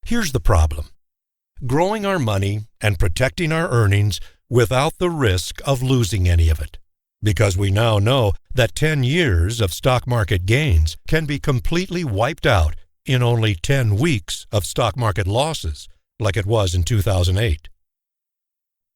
Here's the problem: growing our money and protecting our earnings without the risk of losing any of it. Because we now know that 10 years of stock market gains can be completely wiped out in only 10 weeks of stock market losses, like it was in 2008.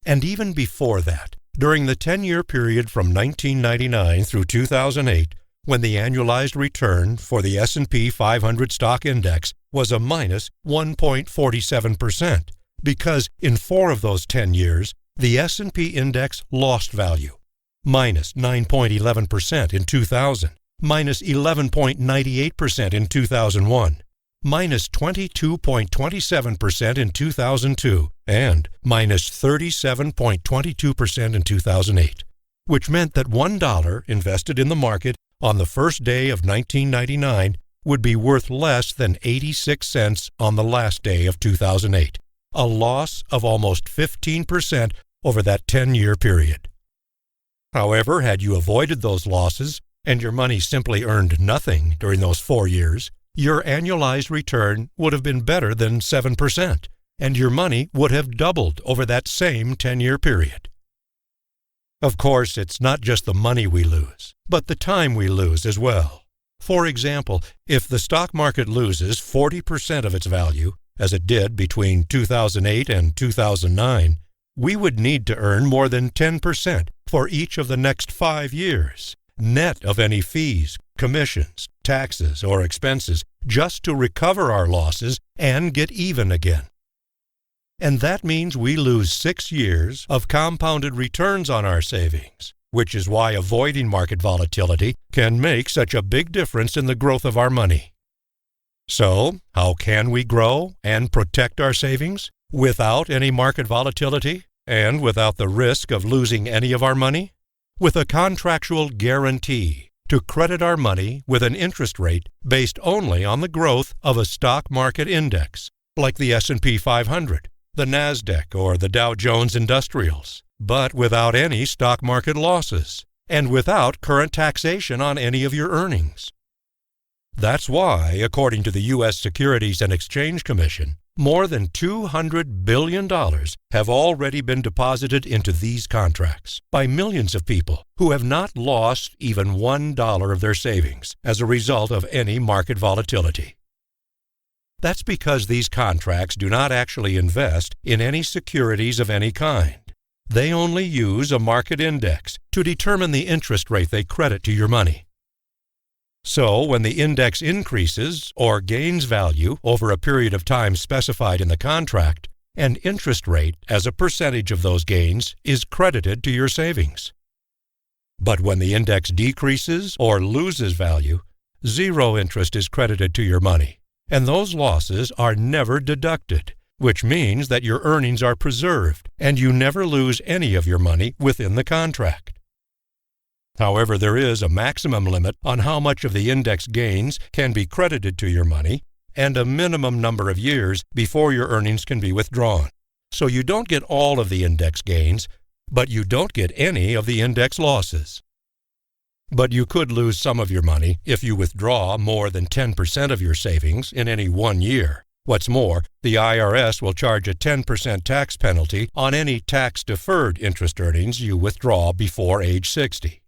And even before that, during the 10-year period from 1999 through 2008, when the annualized return for the S&P 500 stock index was a minus 1.47%, because in 4 of those 10 years, the S&P index lost value. Minus 9.11% in 2000, minus 11.98% in 2001, minus 22.27% in 2002, and minus 37.22% in 2008, which meant that $1 invested in the market on the first day of 1999 would be worth less than 86 cents on the last day of 2008, a loss of almost 15% over that 10-year period. However, had you avoided those losses and your money simply earned nothing during those 4 years, your annualized return would have been better than 7%, and your money would have doubled over that same 10-year period. Of course, it's not just the money we lose, but the time we lose as well. For example, if the stock market loses 40% of its value, as it did between 2008 and 2009, we would need to earn more than 10% for each of the next 5 years, net of any fees, commissions, taxes, or expenses, just to recover our losses and get even again. And that means we lose 6 years of compounded returns on our savings, which is why avoiding market volatility can make such a big difference in the growth of our money. So, how can we grow and protect our savings without any market volatility and without the risk of losing any of our money? With a contractual guarantee to credit our money with an interest rate based only on the growth of a stock market index, like the S&P 500, the NASDAQ, or the Dow Jones Industrials, but without any stock market losses, and without current taxation on any of your earnings. That's why, according to the U.S. Securities and Exchange Commission, more than $200 billion have already been deposited into these contracts by millions of people who have not lost even $1 of their savings as a result of any market volatility. That's because these contracts do not actually invest in any securities of any kind. They only use a market index to determine the interest rate they credit to your money. So, when the index increases or gains value over a period of time specified in the contract, an interest rate as a percentage of those gains is credited to your savings. But when the index decreases or loses value, 0 interest is credited to your money, and those losses are never deducted, which means that your earnings are preserved and you never lose any of your money within the contract. However, there is a maximum limit on how much of the index gains can be credited to your money and a minimum number of years before your earnings can be withdrawn. So you don't get all of the index gains, but you don't get any of the index losses. But you could lose some of your money if you withdraw more than 10% of your savings in any 1 year. What's more, the IRS will charge a 10% tax penalty on any tax-deferred interest earnings you withdraw before age 60.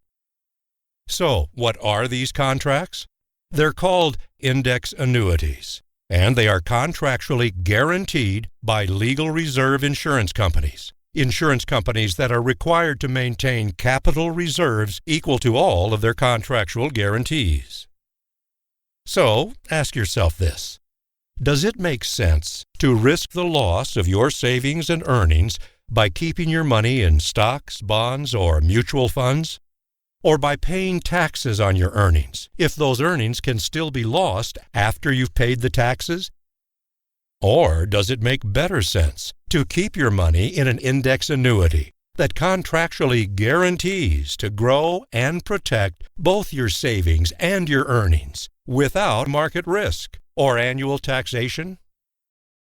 So, what are these contracts? They're called index annuities, and they are contractually guaranteed by legal reserve insurance companies that are required to maintain capital reserves equal to all of their contractual guarantees. So, ask yourself this: does it make sense to risk the loss of your savings and earnings by keeping your money in stocks, bonds, or mutual funds? Or by paying taxes on your earnings, if those earnings can still be lost after you've paid the taxes? Or does it make better sense to keep your money in an index annuity that contractually guarantees to grow and protect both your savings and your earnings without market risk or annual taxation?